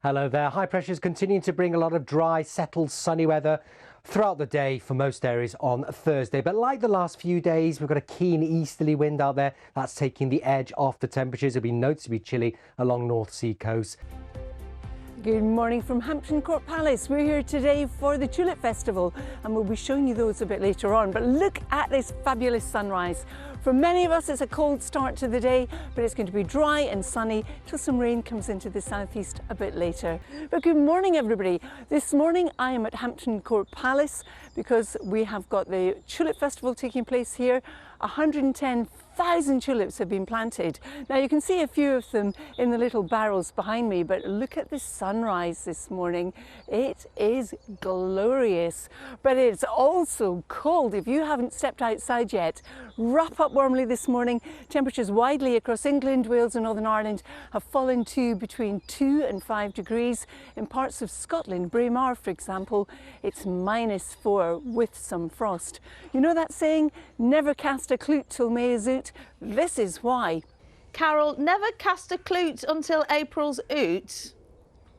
Hello there. High pressures continuing to bring a lot of dry, settled, sunny weather throughout the day for most areas on Thursday. But like the last few days, we've got a keen easterly wind out there. That's taking the edge off the temperatures. It'll be noticeably chilly along North Sea coast. Good morning from Hampton Court Palace. We're here today for the Tulip Festival and we'll be showing you those a bit later on. But look at this fabulous sunrise. For many of us it's a cold start to the day, but it's going to be dry and sunny till some rain comes into the southeast a bit later. But good morning everybody. This morning I am at Hampton Court Palace because we have got the Tulip Festival taking place here. 110,000 tulips have been planted. Now you can see a few of them in the little barrels behind me, but look at the sunrise this morning. It is glorious, but it's also cold. If you haven't stepped outside yet, wrap up warmly this morning. Temperatures widely across England, Wales and Northern Ireland have fallen to between 2 and 5 degrees. In parts of Scotland, Braemar for example, it's -4 with some frost. You know that saying, never cast a clute till May is out? This is why. Carol, never cast a clute until April's oot.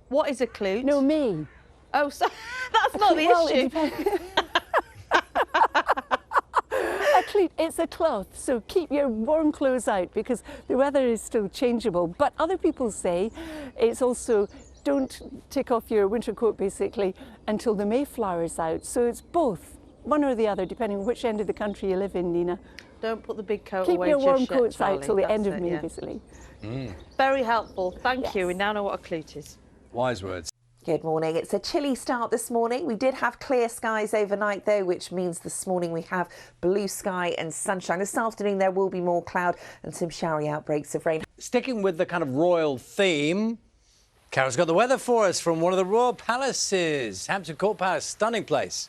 What is a clute? No, me. Oh, so that's not the Well, issue. A clute, it's a cloth, so keep your warm clothes out because the weather is still changeable. But other people say it's also don't take off your winter coat basically until the Mayflower is out. So it's both, one or the other, depending on which end of the country you live in, Nina. Don't put the big coat Keep away your warm just yet, coats Charlie. out till the That's end of it, May, yeah. basically. Very helpful. Thank you. Yes. We now know what a clute is. Wise words. Good morning. It's a chilly start this morning. We did have clear skies overnight though, which means this morning we have blue sky and sunshine. This afternoon there will be more cloud and some showery outbreaks of rain. Sticking with the kind of royal theme, Carol's got the weather for us from one of the royal palaces. Hampton Court Palace, stunning place.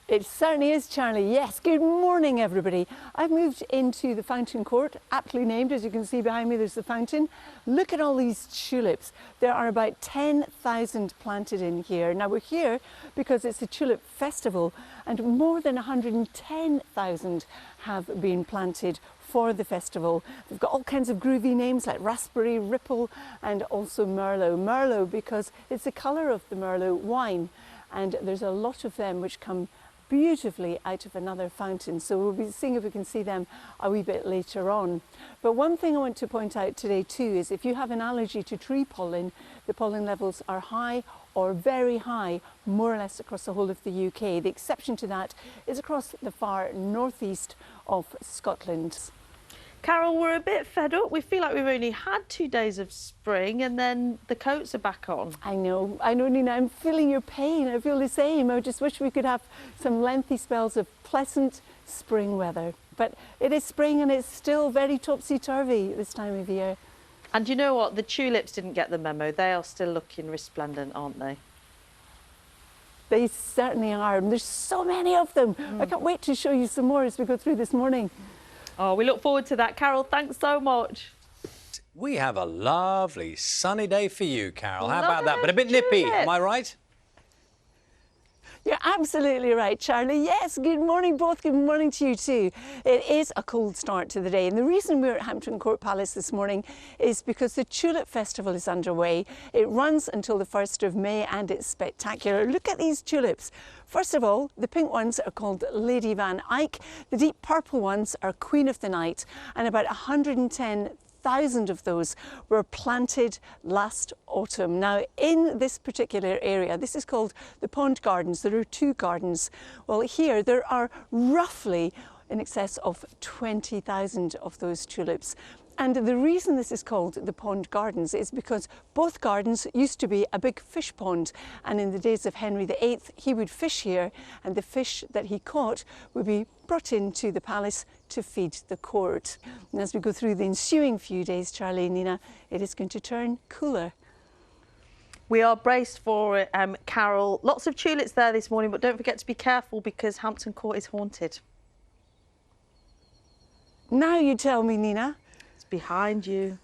It certainly is, Charlie. Yes, good morning, everybody. I've moved into the fountain court, aptly named. As you can see behind me, there's the fountain. Look at all these tulips. There are about 10,000 planted in here. Now, we're here because it's the Tulip Festival, and more than 110,000 have been planted for the festival. They've got all kinds of groovy names like Raspberry, Ripple, and also Merlot. Merlot because it's the colour of the Merlot wine, and there's a lot of them which come beautifully out of another fountain, so we'll be seeing if we can see them a wee bit later on. But one thing I want to point out today too is if you have an allergy to tree pollen, the pollen levels are high or very high more or less across the whole of the UK. The exception to that is across the far northeast of Scotland. Carol, we're a bit fed up. We feel like we've only had 2 days of spring and then the coats are back on. I know, Nina, I'm feeling your pain. I feel the same. I just wish we could have some lengthy spells of pleasant spring weather. But it is spring and it's still very topsy-turvy this time of year. And you know what? The tulips didn't get the memo. They are still looking resplendent, aren't they? They certainly are. And there's so many of them. I can't wait to show you some more as we go through this morning. Oh, we look forward to that. Carol, thanks so much. We have a lovely sunny day for you, Carol. How Love about that? But a bit nippy, am I right? You're absolutely right, Charlie. Yes, good morning both. Good morning to you too. It is a cold start to the day, and the reason we're at Hampton Court Palace this morning is because the Tulip Festival is underway. It runs until the 1st of May and it's spectacular. Look at these tulips. First of all, the pink ones are called Lady Van Eyck. The deep purple ones are Queen of the Night, and about 110,000 of those were planted last autumn. Now, in this particular area, this is called the Pond Gardens. There are 2 gardens. Well, here there are roughly in excess of 20,000 of those tulips. And the reason this is called the Pond Gardens is because both gardens used to be a big fish pond, and in the days of Henry VIII he would fish here, and the fish that he caught would be brought into the palace to feed the court. And as we go through the ensuing few days, Charlie and Nina, it is going to turn cooler. We are braced for it, Carol. Lots of tulips there this morning, but don't forget to be careful because Hampton Court is haunted. Now you tell me, Nina. Behind you.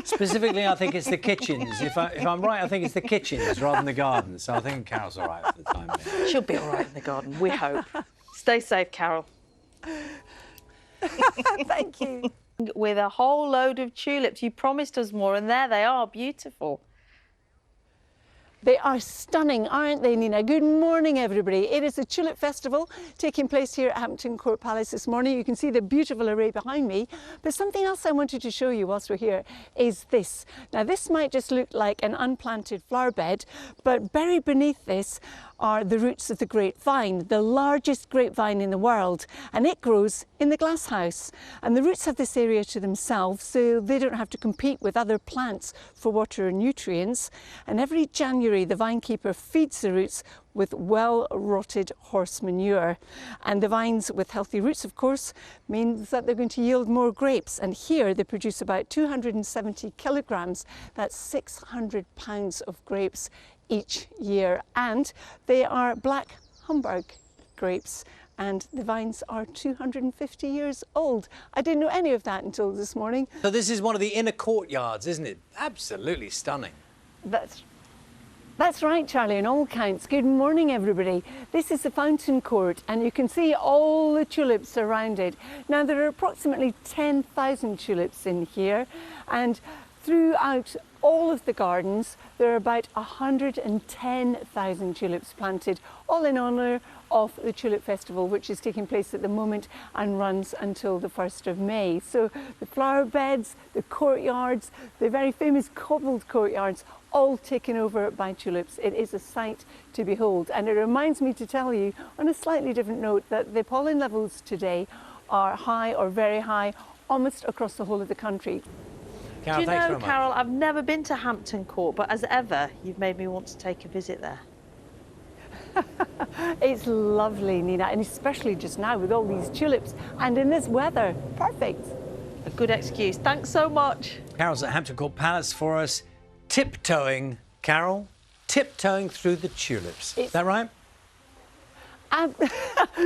Specifically, I think it's the kitchens. If I'm right, I think it's the kitchens rather than the gardens. So I think Carol's all right for the time being. She'll be all right in the garden, we hope. Stay safe, Carol. Thank you. with a whole load of tulips. You promised us more, and there they are, beautiful. They are stunning, aren't they, Nina? Good morning, everybody. It is the Tulip Festival taking place here at Hampton Court Palace this morning. You can see the beautiful array behind me. But something else I wanted to show you whilst we're here is this. Now, this might just look like an unplanted flower bed, but buried beneath this are the roots of the grapevine, the largest grapevine in the world, and it grows in the glass house. And the roots have this area to themselves, so they don't have to compete with other plants for water and nutrients. And every January, the vinekeeper feeds the roots with well-rotted horse manure. And the vines with healthy roots, of course, means that they're going to yield more grapes. And here they produce about 270 kilograms, that's 600 pounds of grapes each year. And they are black Hamburg grapes, and the vines are 250 years old. I didn't know any of that until this morning. So this is one of the inner courtyards, isn't it? Absolutely stunning. That's right, Charlie, on all counts. Good morning, everybody. This is the Fountain Court, and you can see all the tulips surrounded. Now, there are approximately 10,000 tulips in here, and throughout all of the gardens, there are about 110,000 tulips planted, all in honour of the Tulip Festival, which is taking place at the moment and runs until the 1st of May. So the flower beds, the courtyards, the very famous cobbled courtyards, all taken over by tulips. It is a sight to behold, and it reminds me to tell you on a slightly different note that the pollen levels today are high or very high almost across the whole of the country. Carol, Do you thanks know, very much. Carol, I've never been to Hampton Court, but as ever, you've made me want to take a visit there. It's lovely, Nina, and especially just now with all these tulips and in this weather. Perfect. A good excuse. Thanks so much. Carol's at Hampton Court Palace for us, tiptoeing, Carol, tiptoeing through the tulips. Is that right?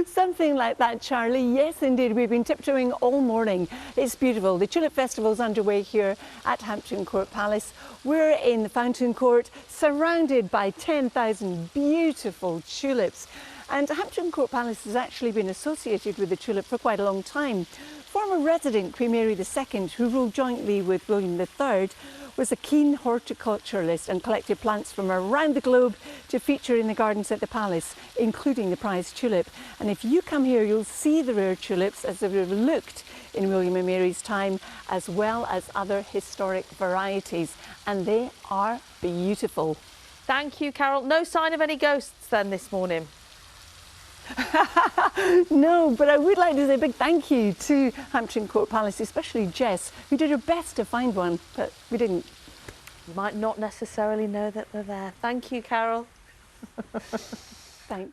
Something like that, Charlie. Yes, indeed. We've been tiptoeing all morning. It's beautiful. The Tulip Festival is underway here at Hampton Court Palace. We're in the Fountain Court, surrounded by 10,000 beautiful tulips. And Hampton Court Palace has actually been associated with the tulip for quite a long time. Former resident Queen Mary II, who ruled jointly with William III, was a keen horticulturalist and collected plants from around the globe to feature in the gardens at the palace, including the prized tulip. And if you come here, you'll see the rare tulips as they were looked in William and Mary's time, as well as other historic varieties. And they are beautiful. Thank you, Carol. No sign of any ghosts then this morning? No, but I would like to say a big thank you to Hampton Court Palace, especially Jess, who did her best to find one, but we didn't. You might not necessarily know that they're there. Thank you, Carol. Thanks.